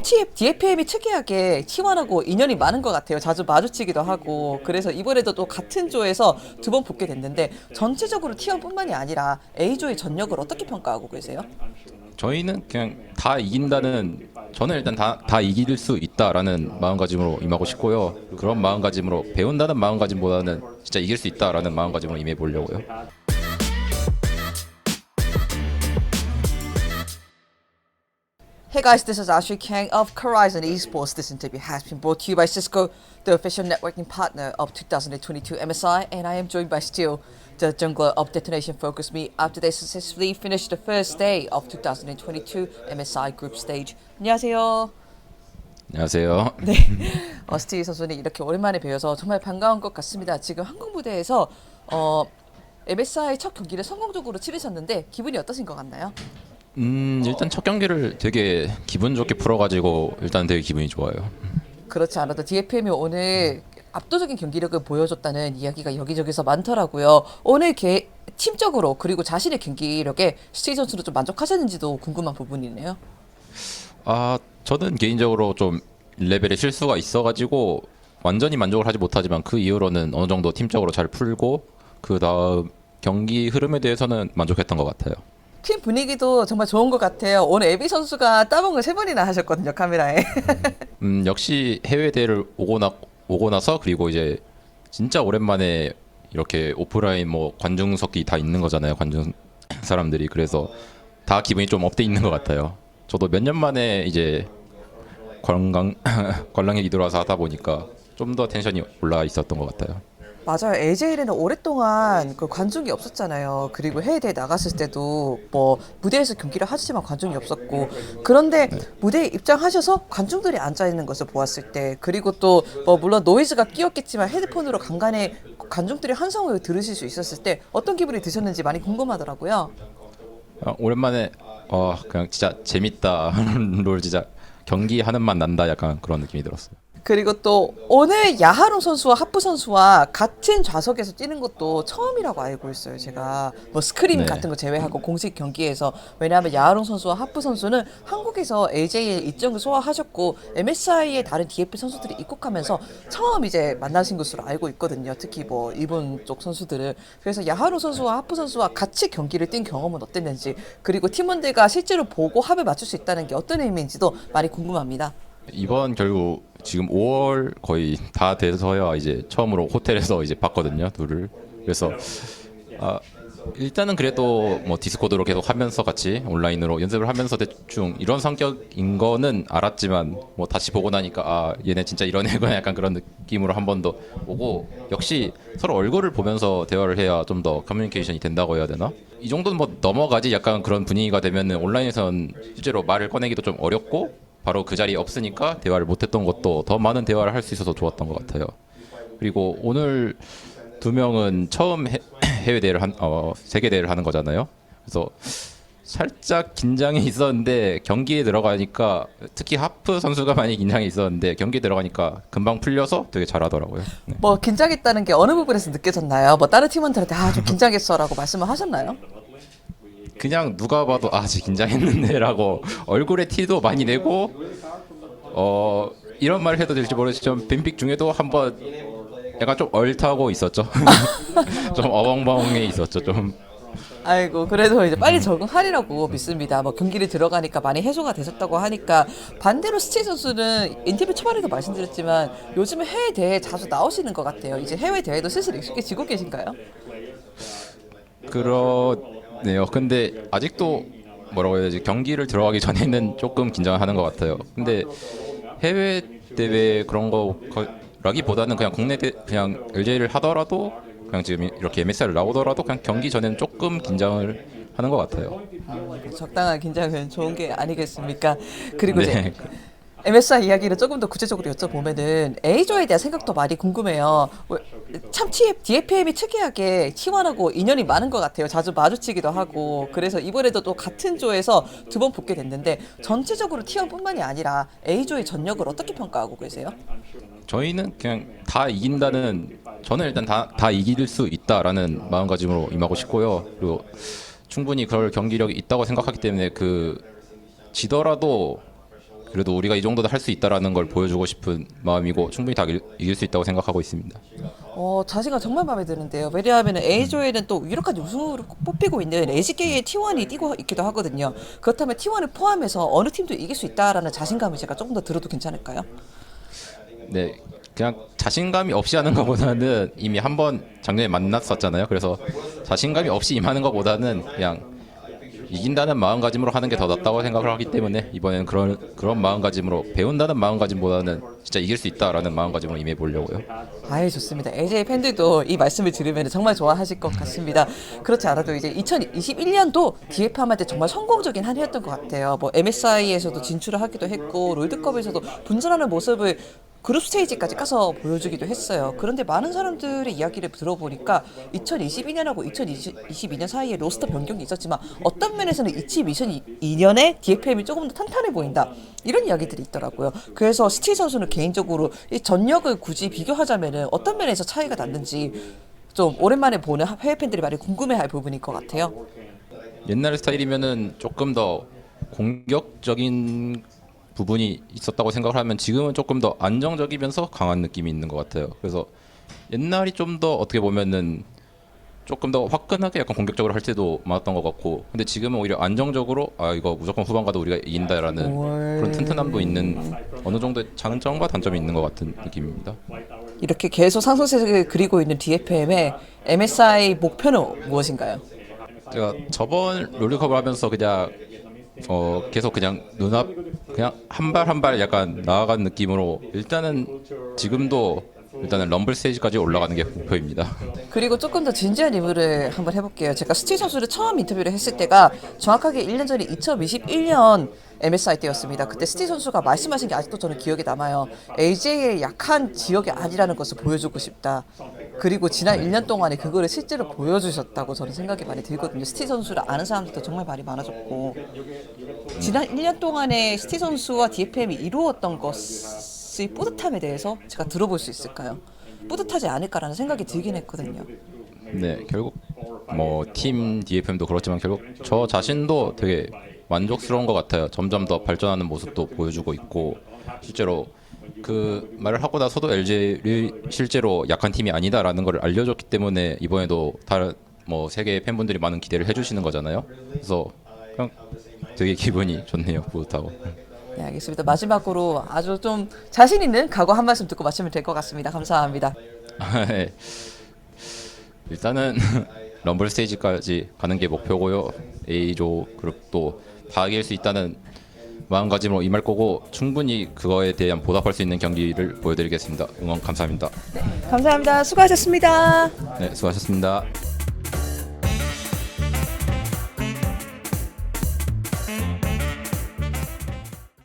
참 DFM이 특이하게 T1하고 인연이 많은 것 같아요. 자주 마주치기도 하고. 그래서 이번에도 또 같은 조에서 두 번 붙게 됐는데 전체적으로 T1뿐만이 아니라 A조의 전력을 어떻게 평가하고 계세요? 저희는 그냥 다 이긴다는 저는 일단 다 이길 수 있다라는 마음가짐으로 임하고 싶고요. 그런 마음가짐으로 배운다는 마음가짐보다는 진짜 이길 수 있다라는 마음가짐으로 임해 보려고요. Hey guys, this is Ashley Kang of Horizon Esports. This interview has been brought to you by Cisco, the official networking partner of 2022 MSI, and I am joined by Steel, the jungler of Detonation Focus Me, after they successfully finished the first day of 2022 MSI group stage. 안녕하세요. 안녕하세요. 네, 스티브 선수님 이렇게 오랜만에 뵈어서 정말 반가운 것 같습니다. 지금 한국 무대에서 MSI 첫 경기를 성공적으로 치르셨는데 기분이 어떠신 것 같나요? 일단 첫 경기를 되게 기분 좋게 풀어가지고 일단 되게 기분이 좋아요. 그렇지 않아도 DFM이 오늘 압도적인 경기력을 보여줬다는 이야기가 여기저기서 많더라고요. 오늘 팀적으로 그리고 자신의 경기력에 스테이 선수도 좀 만족하셨는지도 궁금한 부분이네요. 저는 개인적으로 좀 레벨에 실수가 있어가지고 완전히 만족을 하지 못하지만 그 이후로는 어느 정도 팀적으로 잘 풀고 그 다음 경기 흐름에 대해서는 만족했던 것 같아요. 팀 분위기도 정말 좋은 것 같아요. 오늘 에비 선수가 따봉을 3번이나 하셨거든요, 카메라에. 역시 해외 대회를 오고 나서 그리고 이제 진짜 오랜만에 이렇게 오프라인 뭐 관중석이 다 있는 거잖아요. 관중 사람들이. 그래서 다 기분이 좀 업돼 있는 것 같아요. 저도 몇 년 만에 이제 관람객이 들어와서 하다 보니까 좀 더 텐션이 올라 있었던 것 같아요. 맞아요. AJL에는 오랫동안 그 관중이 없었잖아요. 그리고 해외대회 나갔을 때도 뭐 무대에서 경기를 하시지만 관중이 없었고 그런데 무대에 입장하셔서 관중들이 앉아 있는 것을 보았을 때 그리고 또 뭐 물론 노이즈가 끼었겠지만 헤드폰으로 간간히 관중들이 환성을 들으실 수 있었을 때 어떤 기분이 드셨는지 많이 궁금하더라고요. 오랜만에 그냥 진짜 재밌다 롤 진짜 경기하는 맛 난다 약간 그런 느낌이 들었어요. 그리고 또 오늘 야하롱 선수와 하프 선수와 같은 좌석에서 뛰는 것도 처음이라고 알고 있어요. 제가 뭐 스크림 네. 같은 거 제외하고 공식 경기에서 왜냐하면 야하롱 선수와 하프 선수는 한국에서 AJ의 일정을 소화하셨고 MSI의 다른 DFB 선수들이 입국하면서 처음 이제 만나신 것으로 알고 있거든요. 특히 뭐 일본 쪽 선수들을 그래서 야하롱 선수와 하프 선수와 같이 경기를 뛴 경험은 어땠는지 그리고 팀원들과 실제로 보고 합을 맞출 수 있다는 게 어떤 의미인지도 많이 궁금합니다. 이번 결국 지금 5월 거의 다 돼서야 이제 처음으로 호텔에서 이제 봤거든요, 둘을. 그래서 일단은 그래도 뭐 디스코드로 계속 하면서 같이 온라인으로 연습을 하면서 대충 이런 성격인 거는 알았지만 뭐 다시 보고 나니까 얘네 진짜 이런 애구나 약간 그런 느낌으로 한 번 더 보고 역시 서로 얼굴을 보면서 대화를 해야 좀 더 커뮤니케이션이 된다고 해야 되나? 이 정도는 뭐 넘어가지 약간 그런 분위기가 되면은 온라인에선 실제로 말을 꺼내기도 좀 어렵고 바로 그 자리에 없으니까 대화를 못했던 것도 더 많은 대화를 할 수 있어서 좋았던 것 같아요. 그리고 오늘 두 명은 처음 해외 대회를 세계 대회를 하는 거잖아요. 그래서 살짝 긴장이 있었는데 경기에 들어가니까 특히 하프 선수가 많이 긴장이 있었는데 경기에 들어가니까 금방 풀려서 되게 잘하더라고요. 네. 뭐 긴장했다는 게 어느 부분에서 느껴졌나요? 뭐 다른 팀원들한테 좀 긴장했어라고 말씀을 하셨나요? 그냥 누가 봐도 쟤 긴장했는데라고 얼굴에 티도 많이 내고 이런 말을 해도 될지 모르겠지만 뱀픽 중에도 한번 약간 좀 얼타고 있었죠. 좀 어벙벙해 있었죠. 좀. 아이고 그래도 이제 빨리 적응하리라고 믿습니다. 뭐 경기를 들어가니까 많이 해소가 되셨다고 하니까 반대로 스티 선수는 인터뷰 초반에도 말씀드렸지만 요즘에 해외 대회 자주 나오시는 것 같아요. 이제 해외 대회도 슬슬 익숙해지고 계신가요? 그러네요. 근데 아직도 뭐라고 해야 되지? 경기를 들어가기 전에는 조금 긴장하는 것 같아요. 근데 해외 대회 그런 거라기보다는 그냥 그냥 LJ를 하더라도 그냥 지금 이렇게 MSI를 나오더라도 그냥 경기 전에는 조금 긴장을 하는 것 같아요. 적당한 긴장은 좋은 게 아니겠습니까? 그리고 이제 네. MSI 이야기를 조금 더 구체적으로 여쭤보면은 A조에 대한 생각도 많이 궁금해요. 참 DFM이 특이하게 T1하고 인연이 많은 것 같아요. 자주 마주치기도 하고 그래서 이번에도 또 같은 조에서 두 번 붙게 됐는데 전체적으로 T1뿐만이 아니라 A조의 전력을 어떻게 평가하고 계세요? 저희는 그냥 다 이긴다는 저는 일단 다 이길 수 있다라는 마음가짐으로 임하고 싶고요. 그리고 충분히 그럴 경기력이 있다고 생각하기 때문에 지더라도 그래도 우리가 이 정도도 할 수 있다라는 걸 보여주고 싶은 마음이고 충분히 다 이길 수 있다고 생각하고 있습니다. 자신감 정말 마음에 드는데요. 왜냐하면 A조에는 또 유력한 우승으로 뽑히고 있는 LCK의 T1이 뛰고 있기도 하거든요. 그렇다면 T1을 포함해서 어느 팀도 이길 수 있다라는 자신감이 제가 조금 더 들어도 괜찮을까요? 네, 그냥 자신감이 없이 하는 것보다는 이미 한 번 작년에 만났었잖아요. 그래서 자신감이 없이 임하는 것보다는 그냥 이긴다는 마음가짐으로 하는 게 더 낫다고 생각을 하기 때문에 이번에는 그런 마음가짐으로 배운다는 마음가짐보다는 진짜 이길 수 있다라는 마음가짐으로 임해 보려고요. 아예 좋습니다. LG 팬들도 이 말씀을 들으면 정말 좋아하실 것 같습니다. 그렇지 않아도 이제 2021년도 DFM한테 정말 성공적인 한 해였던 것 같아요. 뭐 MSI에서도 진출을 하기도 했고 롤드컵에서도 분전하는 모습을 그룹 스테이지까지 가서 보여주기도 했어요. 그런데 많은 사람들의 이야기를 들어보니까 2022년하고 2022년 사이에 로스터 변경이 있었지만 어떤 면에서는 2022년에 DFM이 조금 더 탄탄해 보인다. 이런 이야기들이 있더라고요. 그래서 스티 선수는 개인적으로 이 전력을 굳이 비교하자면 어떤 면에서 차이가 났는지 좀 오랜만에 보는 해외 팬들이 많이 궁금해할 부분일 것 같아요. 옛날 스타일이면은 조금 더 공격적인 부분이 있었다고 생각을 하면 지금은 조금 더 안정적이면서 강한 느낌이 있는 것 같아요. 그래서 옛날이 좀 더 어떻게 보면은 조금 더 화끈하게 약간 공격적으로 할 때도 많았던 것 같고, 근데 지금은 오히려 안정적으로 이거 무조건 후반 가도 우리가 이긴다라는 그런 튼튼함도 있는 어느 정도의 장점과 단점이 있는 것 같은 느낌입니다. 이렇게 계속 상승세를 그리고 있는 DFM의 MSI 목표는 무엇인가요? 제가 저번 롤드컵을 하면서 그냥 계속 그냥 눈앞 그냥 한 발 한 발 약간 나아간 느낌으로 일단은 지금도 일단은 럼블 스테이지까지 올라가는 게 목표입니다. 그리고 조금 더 진지한 리뷰를 한번 해볼게요. 제가 스티 선수를 처음 인터뷰를 했을 때가 정확하게 1년 전에 2021년 MSI 때였습니다. 그때 스티 선수가 말씀하신 게 아직도 저는 기억에 남아요. AJ의 약한 지역이 아니라는 것을 보여주고 싶다. 그리고 지난 1년 동안에 그거를 실제로 보여주셨다고 저는 생각이 많이 들거든요. 스티 선수를 아는 사람들도 정말 말이 많아졌고, 지난 1년 동안에 스티 선수와 DFM이 이루었던 것의 뿌듯함에 대해서 제가 들어볼 수 있을까요? 뿌듯하지 않을까라는 생각이 들긴 했거든요. 네, 결국 뭐 팀 DFM도 그렇지만 결국 저 자신도 되게 만족스러운 것 같아요. 점점 더 발전하는 모습도 보여주고 있고, 실제로 그 말을 하고 나서도 LG를 실제로 약한 팀이 아니다라는 걸 알려줬기 때문에 이번에도 다른 뭐 세계 팬분들이 많은 기대를 해주시는 거잖아요. 그래서 그냥 되게 기분이 좋네요. 뿌듯하고. 네, 알겠습니다. 마지막으로 아주 좀 자신 있는 각오 한 말씀 듣고 마치면 될 것 같습니다. 감사합니다. 일단은 럼블 스테이지까지 가는 게 목표고요. A조 그룹도 다 이길 수 있다는 마음가짐으로 임할 거고, 충분히 그거에 대한 보답할 수 있는 경기를 보여드리겠습니다. 응원 감사합니다. 감사합니다. 수고하셨습니다. 네, 수고하셨습니다.